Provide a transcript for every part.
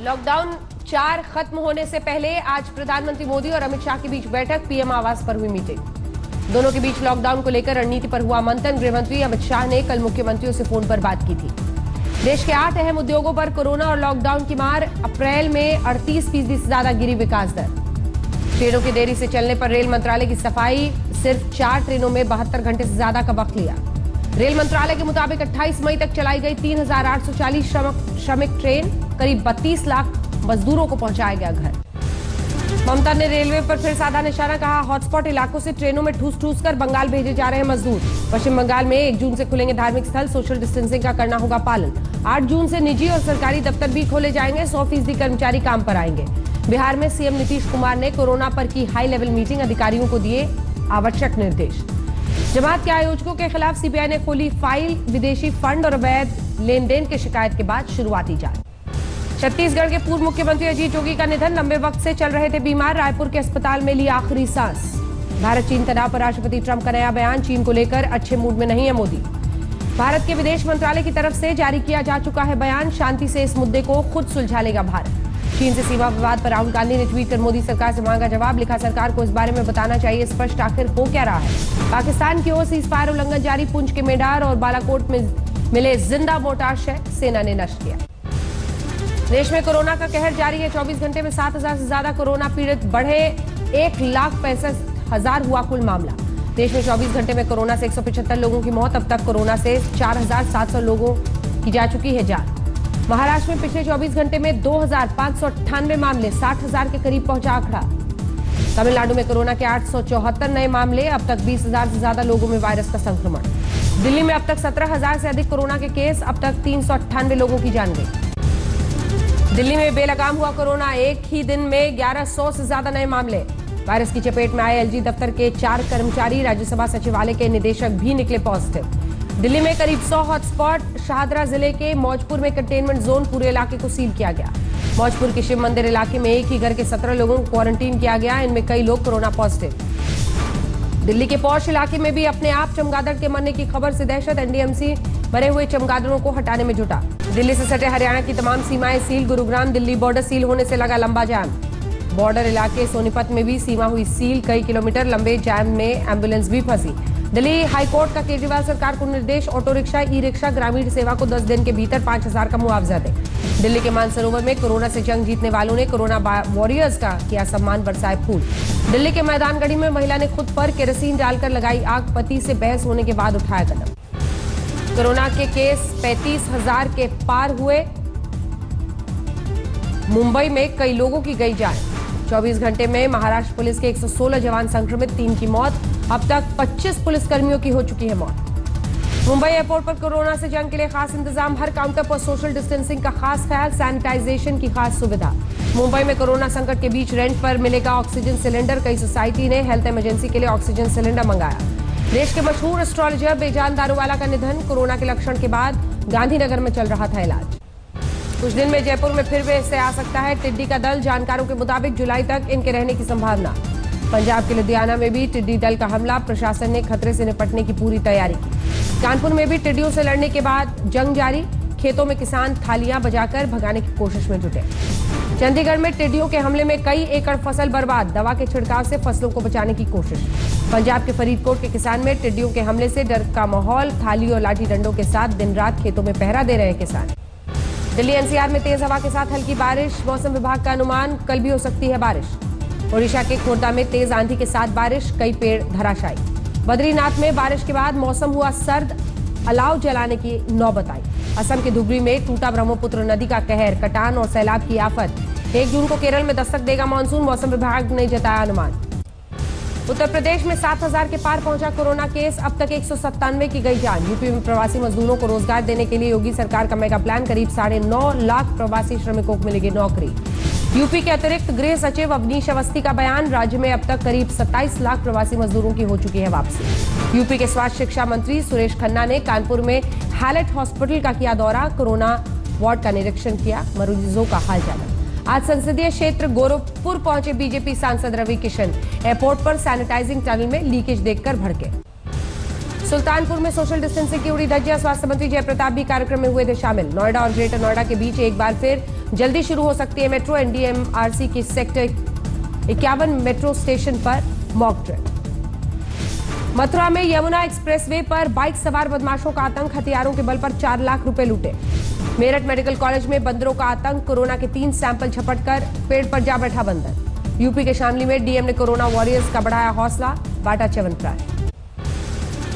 Lockdown 4 खत्म होने से पहले आज प्रधानमंत्री मोदी और अमित शाह के बीच बैठक, पीएम आवास पर हुई मीटिंग। दोनों के बीच लॉकडाउन को लेकर रणनीति पर हुआ मंथन। गृहमंत्री अमित शाह ने कल मुख्यमंत्रियों से फोन पर बात की थी। देश के 8 अहम उद्योगों पर कोरोना और लॉकडाउन की मार। अप्रैल में 38% से ज्यादा गिरी विकास दर। ट्रेनों की देरी से चलने पर रेल मंत्रालय की सफाई। सिर्फ 4 ट्रेनों में 72 घंटे से ज्यादा का वक्त लिया। रेल मंत्रालय के मुताबिक 28 मई तक चलाई गई 3840 श्रमिक ट्रेन, करीब 32 लाख मजदूरों को पहुंचाया गया घर। ममता ने रेलवे पर फिर साधा निशाना, कहा हॉटस्पॉट इलाकों से ट्रेनों में ठूस कर बंगाल भेजे जा रहे हैं मजदूर। पश्चिम बंगाल में 1 जून से खुलेंगे धार्मिक स्थल, सोशल डिस्टेंसिंग का करना होगा पालन। 8 जून से निजी और सरकारी दफ्तर भी खोले जाएंगे, 100% कर्मचारी काम पर आएंगे। बिहार में सीएम नीतीश कुमार ने कोरोना पर की हाई लेवल मीटिंग, अधिकारियों को दिए आवश्यक निर्देश। जमात के आयोजकों के खिलाफ सीबीआई ने खोली फाइल, विदेशी फंड और अवैध लेन देन की शिकायत के बाद शुरुआती जांच। छत्तीसगढ़ के पूर्व मुख्यमंत्री अजीत जोगी का निधन, लंबे वक्त से चल रहे थे बीमार, रायपुर के अस्पताल में ली आखिरी सांस। भारत चीन तनाव पर राष्ट्रपति ट्रंप का नया बयान, चीन को लेकर अच्छे मूड में नहीं है मोदी। भारत के विदेश मंत्रालय की तरफ से जारी किया जा चुका है बयान, शांति से इस मुद्दे को खुद सुलझा लेगा भारत। चीन से सीमा विवाद पर राहुल गांधी ने ट्वीट कर मोदी सरकार से मांगा जवाब, लिखा सरकार को इस बारे में बताना चाहिए स्पष्ट आखिर हो क्या रहा है। पाकिस्तान की ओर से सीजफायर उल्लंघन जारी, पुंछ के मेडार और बालाकोट में मिले जिंदा मोर्टार सेना ने नष्ट किया। देश में कोरोना का कहर जारी है, 24 घंटे में 7000 से ज्यादा कोरोना पीड़ित बढ़े, 1,65,000 हुआ कुल मामला। देश में 24 घंटे में कोरोना से 175 लोगों की मौत, अब तक कोरोना से 4700 लोगों की जा चुकी है जान। महाराष्ट्र में पिछले 24 घंटे में 2598 मामले, 60,000 के करीब पहुंचा आंकड़ा। तमिलनाडु में कोरोना के 874 नए मामले, अब तक 20,000 से ज्यादा लोगों में वायरस का संक्रमण। दिल्ली में अब तक 17,000 से अधिक कोरोना के केस, अब तक 398 लोगों की जान गई। दिल्ली में बेलगाम हुआ कोरोना, एक ही दिन में 1100 से ज्यादा नए मामले। वायरस की चपेट में आए एलजी दफ्तर के 4 कर्मचारी, राज्यसभा सचिवालय के निदेशक भी निकले पॉजिटिव। दिल्ली में करीब 100 हॉटस्पॉट, शाहदरा जिले के मौजपुर में कंटेनमेंट जोन, पूरे इलाके को सील किया गया। मौजपुर के शिव मंदिर इलाके में एक ही घर के 17 लोगों को क्वारंटीन किया गया, इनमें कई लोग कोरोना पॉजिटिव। दिल्ली के पौष इलाके में भी अपने आप चमगादड़ के मरने की खबर से दहशत, एनडीएमसी मरे हुए चमगादड़ों को हटाने में जुटा। दिल्ली से सटे हरियाणा की तमाम सीमाएं seal, Gurugram Delhi border seal होने से लगा लंबा जाम। बॉर्डर इलाके सोनीपत में भी सीमा हुई सील, कई किलोमीटर लंबे जाम में एम्बुलेंस भी फंसी। दिल्ली हाईकोर्ट का केजरीवाल सरकार को निर्देश, ऑटो रिक्शा, ई रिक्शा, ग्रामीण सेवा को 10 दिन के भीतर 5,000 का मुआवजा दे। दिल्ली के मानसरोवर में कोरोना से जंग जीतने वालों ने कोरोना वॉरियर्स का किया सम्मान, बरसाए फूल। दिल्ली के मैदानगढ़ी में महिला ने खुद पर केरोसिन डालकर लगाई आग, पति से बहस होने के बाद उठाया कदम। कोरोना के केस 35,000 के पार हुए, मुंबई में कई लोगों की गई जान। 24 घंटे में महाराष्ट्र पुलिस के 116 जवान संक्रमित, 3 की मौत, अब तक 25 पुलिसकर्मियों की हो चुकी है मौत। मुंबई एयरपोर्ट पर कोरोना से जंग के लिए खास इंतजाम, हर काउंटर पर सोशल डिस्टेंसिंग का खास ख्याल, सैनिटाइजेशन की खास सुविधा। मुंबई में कोरोना संकट के बीच रेंट पर मिलेगा ऑक्सीजन सिलेंडर, कई सोसाइटी ने हेल्थ इमरजेंसी के लिए ऑक्सीजन सिलेंडर मंगाया। देश के मशहूर एस्ट्रोलॉजर बेजान दारूवाला का निधन, कोरोना के लक्षण के बाद गांधीनगर में चल रहा था इलाज। कुछ दिन में जयपुर में फिर से आ सकता है टिड्डी का दल, जानकारों के मुताबिक जुलाई तक इनके रहने की संभावना। पंजाब के लुधियाना में भी टिड्डी दल का हमला, प्रशासन ने खतरे से निपटने की पूरी तैयारी की। कानपुर में भी टिड्डियों से लड़ने के बाद जंग जारी, खेतों में किसान थालियां बजाकर भगाने की कोशिश में जुटे। चंडीगढ़ में टिड्डियों के हमले में कई एकड़ फसल बर्बाद, दवा के छिड़काव से फसलों को बचाने की कोशिश। पंजाब के फरीदकोट के किसान में टिड्डियों के हमले से डर का माहौल, थाली और लाठी डंडों के साथ दिन रात खेतों में पहरा दे रहे हैं किसान। दिल्ली एनसीआर में तेज हवा के साथ हल्की बारिश, मौसम विभाग का अनुमान कल भी हो सकती है बारिश। ओडिशा के खोर्धा में तेज आंधी के साथ बारिश, कई पेड़ धराशायी। बद्रीनाथ में बारिश के बाद मौसम हुआ सर्द, अलाव जलाने की नौबत आई। असम के धुबरी में टूटा ब्रह्मपुत्र नदी का कहर, कटान और सैलाब की आफत। 1 जून को केरल में दस्तक देगा मानसून, मौसम विभाग ने जताया अनुमान। उत्तर प्रदेश में 7,000 के पार पहुंचा कोरोना केस, अब तक 197 की गई जान। यूपी में प्रवासी मजदूरों को रोजगार देने के लिए योगी सरकार का मेगा प्लान, करीब 9.5 लाख प्रवासी श्रमिकों को मिलेगी नौकरी। यूपी के अतिरिक्त गृह सचिव अवनीश अवस्थी का बयान, राज्य में अब तक करीब 27 लाख प्रवासी मजदूरों की हो चुकी है वापसी। यूपी के स्वास्थ्य शिक्षा मंत्री सुरेश खन्ना ने कानपुर में हैलेट हॉस्पिटल का किया दौरा, कोरोना वार्ड का निरीक्षण किया, मरीजों का हाल जाना। आज संसदीय क्षेत्र गोरखपुर पहुंचे बीजेपी सांसद रवि किशन, एयरपोर्ट पर सैनिटाइजिंग टनल में लीकेज देखकर भड़के। सुल्तानपुर में सोशल डिस्टेंसिंग की उड़ी धज्जियां। स्वास्थ्य मंत्री जयप्रताप भी कार्यक्रम में हुए थे शामिल। नोएडा और ग्रेटर नोएडा के बीच एक बार फिर जल्दी शुरू हो सकती है मेट्रो। एनडीएमआरसी की सेक्टर 51 मेट्रो स्टेशन पर मॉक ड्रिल। मथुरा में यमुना एक्सप्रेसवे पर बाइक सवार बदमाशों का आतंक। हथियारों के बल पर 4 लाख रुपए लूटे। मेरठ मेडिकल कॉलेज में बंदरों का आतंक। कोरोना के 3 सैंपल झपटकर पेड़ पर जा बैठा बंदर। यूपी के शामली में डीएम ने कोरोना वॉरियर्स का बढ़ाया हौसला, बांटा च्यवनप्राश।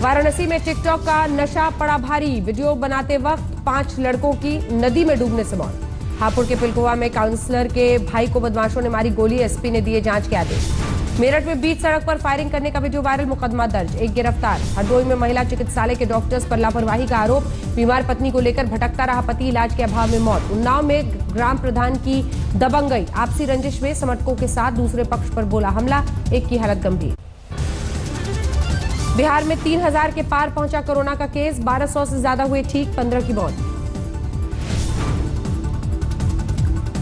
वाराणसी में टिकटॉक का नशा पड़ा भारी। वीडियो बनाते वक्त 5 लड़कों की नदी में डूबने से मौत। हापुड़ के पिलखुवा में काउंसलर के भाई को बदमाशों ने मारी गोली। एसपी ने दिए जांच के आदेश। मेरठ में बीच सड़क पर फायरिंग करने का वीडियो वायरल, मुकदमा दर्ज, एक गिरफ्तार। हरदोई में महिला चिकित्सालय के डॉक्टर्स पर लापरवाही का आरोप। बीमार पत्नी को लेकर भटकता रहा पति, इलाज के अभाव में मौत। उन्नाव में ग्राम प्रधान की दबंगई। आपसी रंजिश में समर्थकों के साथ दूसरे पक्ष पर बोला हमला, एक की हालत गंभीर। बिहार में 3000 के पार पहुंचा कोरोना का केस। 1200 से ज्यादा हुए ठीक, 15 की मौत।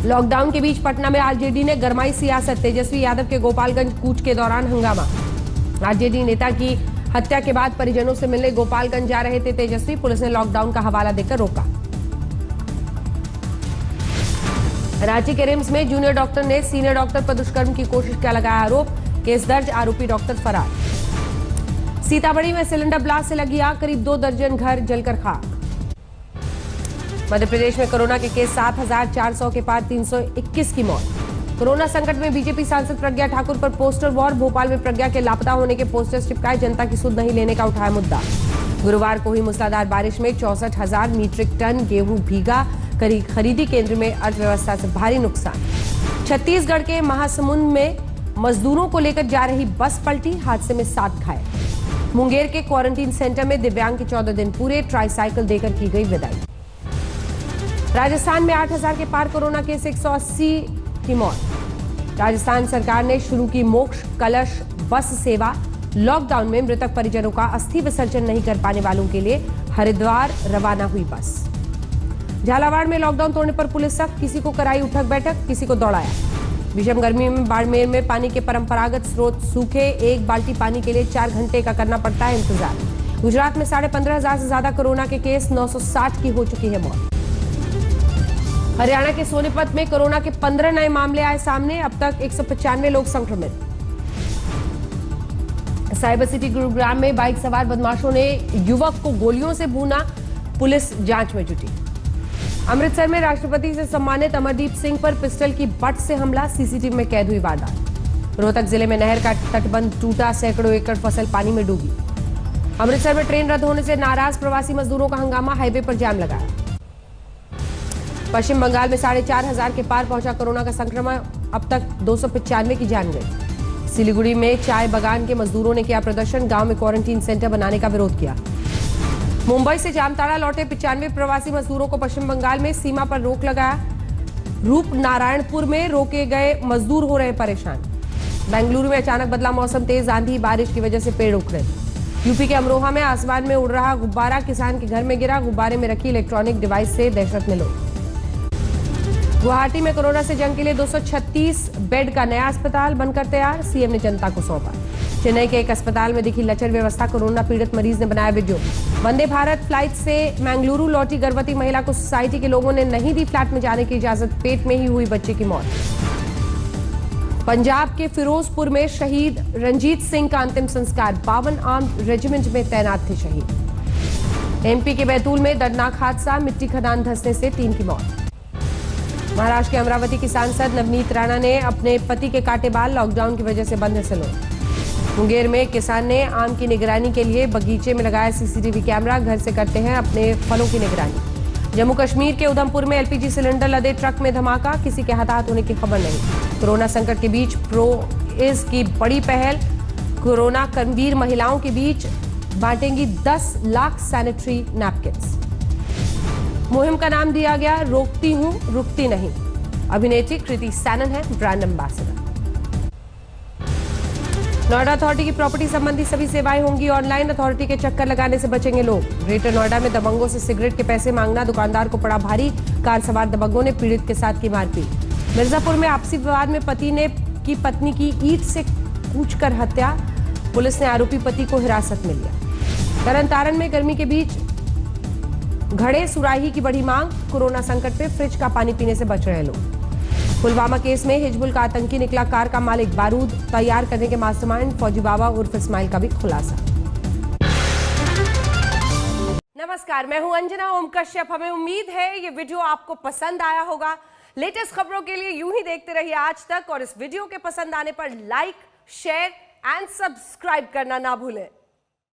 लॉकडाउन के बीच पटना में आरजेडी ने गरमाई सियासत। तेजस्वी यादव के गोपालगंज कूच के दौरान हंगामा। आरजेडी नेता की हत्या के बाद परिजनों से मिलने गोपालगंज जा रहे थे तेजस्वी। पुलिस ने लॉकडाउन का हवाला देकर रोका। रांची के रिम्स में जूनियर डॉक्टर ने सीनियर डॉक्टर पर दुष्कर्म की कोशिश का लगाया आरोप। केस दर्ज, आरोपी डॉक्टर फरार। सीतामढ़ी में सिलेंडर ब्लास्ट से लगी आग। करीब 2 दर्जन घर जलकर खाक। मध्य प्रदेश में कोरोना के केस 7400 के पार, 321 की मौत। कोरोना संकट में बीजेपी सांसद प्रज्ञा ठाकुर पर पोस्टर वॉर। भोपाल में प्रज्ञा के लापता होने के पोस्टर्स चिपकाए। जनता की सुध नहीं लेने का उठाया मुद्दा। गुरुवार को हुई मूसलाधार बारिश में 64,000 मीट्रिक टन गेहूं भीगा। खरीदी केंद्र में अर्थव्यवस्था से भारी नुकसान। छत्तीसगढ़ के महासमुंद में मजदूरों को लेकर जा रही बस पलटी। हादसे में 7 घायल। मुंगेर के क्वारंटीन सेंटर में दिव्यांग के 14 दिन पूरे। ट्राईसाइकिल देकर की गई विदाई। राजस्थान में 8000 के पार कोरोना केस, 180 की मौत। राजस्थान सरकार ने शुरू की मोक्ष कलश बस सेवा। लॉकडाउन में मृतक परिजनों का अस्थि विसर्जन नहीं कर पाने वालों के लिए हरिद्वार रवाना हुई बस। झालावाड़ में लॉकडाउन तोड़ने पर पुलिस सख्त। किसी को कराई उठक बैठक, किसी को दौड़ाया। भीषण गर्मी में बाड़मेर में पानी के परंपरागत स्रोत सूखे। 1 बाल्टी पानी के लिए 4 घंटे का करना पड़ता है इंतजार। गुजरात में 15,500 से ज्यादा कोरोना के केस, 960 की हो चुकी है मौत। हरियाणा के सोनीपत में कोरोना के 15 नए मामले आए सामने। अब तक 195 लोग संक्रमित। साइबर सिटी गुरुग्राम में बाइक सवार बदमाशों ने युवक को गोलियों से भूना। पुलिस जांच में जुटी। अमृतसर में राष्ट्रपति से सम्मानित अमरदीप सिंह पर पिस्टल की बट से हमला। सीसीटीवी में कैद हुई वारदात। रोहतक जिले में नहर का तटबंध टूटा। सैकड़ों एकड़ फसल पानी में डूबी। अमृतसर में ट्रेन रद्द होने से नाराज प्रवासी मजदूरों का हंगामा। हाईवे पर जाम लगाया। पश्चिम बंगाल में 4500 के पार पहुंचा कोरोना का संक्रमण। अब तक 295 की जान गई। सिलीगुड़ी में चाय बागान के मजदूरों ने किया प्रदर्शन। गांव में क्वारंटीन सेंटर बनाने का विरोध किया। मुंबई से जामताड़ा लौटे 95 प्रवासी मजदूरों को पश्चिम बंगाल में सीमा पर रोक लगाया। रूपनारायणपुर में रोके गए मजदूर हो रहे परेशान। बेंगलुरु में अचानक बदला मौसम। तेज आंधी बारिश की वजह से पेड़ उखड़े। यूपी के अमरोहा में आसमान में उड़ रहा गुब्बारा किसान के घर में गिरा। गुब्बारे में रखी इलेक्ट्रॉनिक डिवाइस से दहशत में लोग। गुवाहाटी में कोरोना से जंग के लिए 236 बेड का नया अस्पताल बनकर तैयार। सीएम ने जनता को सौंपा। चेन्नई के एक अस्पताल में दिखी लचर व्यवस्था। कोरोना पीड़ित मरीज ने बनाया वीडियो। वंदे भारत फ्लाइट से मंगलुरु लौटी गर्भवती महिला को सोसाइटी के लोगों ने नहीं दी फ्लैट में जाने की इजाजत। पेट में ही हुई बच्चे की मौत। पंजाब के फिरोजपुर में शहीद रंजीत सिंह का अंतिम संस्कार। 52 आर्म्ड रेजिमेंट में तैनात थे शहीद। एमपी के बैतूल में दर्दनाक हादसा। मिट्टी खदान धंसने से 3 की मौत। महाराष्ट्र के अमरावती की सांसद नवनीत राणा ने अपने पति के काटे बाल। लॉकडाउन की वजह से बंद है सैलून। मुंगेर में किसान ने आम की निगरानी के लिए बगीचे में लगाया सीसीटीवी कैमरा। घर से करते हैं अपने फलों की निगरानी। जम्मू कश्मीर के उधमपुर में एलपीजी सिलेंडर लदे ट्रक में धमाका। किसी के हताहत होने की खबर नहीं। कोरोना संकट के बीच प्रोइज की बड़ी पहल। कोरोना गंभीर महिलाओं के बीच बांटेंगी 10 लाख सैनिटरी नैपकिन्स। मुहिम का नाम दिया गया रोकती हूं रुकती नहीं। अभिनेत्री कृति सैनन है ब्रांड एम्बेसडर। नोएडा अथॉरिटी की प्रॉपर्टी संबंधी सभी सेवाएं होंगी ऑनलाइन। अथॉरिटी के चक्कर लगाने से बचेंगे लोग। ग्रेटर नोएडा में दबंगों से सिगरेट के पैसे मांगना। दुकानदार को पड़ा भारी। कार सवार दबंगों ने पीड़ित के साथ की मारपीट। मिर्जापुर में आपसी विवाद में पति ने की पत्नी की ईंट से कूचकर हत्या। पुलिस ने आरोपी पति को हिरासत में लिया। तरन में गर्मी के बीच घड़े सुराही की बढ़ी मांग, कोरोना संकट पे फ्रिज का पानी पीने से बच रहे लोग। पुलवामा केस में हिजबुल का आतंकी निकला कार का मालिक, बारूद तैयार करने के मास्टरमाइंड फौजी बाबा उर्फ इस्माइल का भी खुलासा। नमस्कार, मैं हूं अंजना ओम कश्यप। हमें उम्मीद है ये वीडियो आपको पसंद आया होगा। लेटेस्ट खबरों के लिए यूं ही देखते रहिए आज तक, और इस वीडियो के पसंद आने पर लाइक, शेयर एंड सब्सक्राइब करना ना भूलें।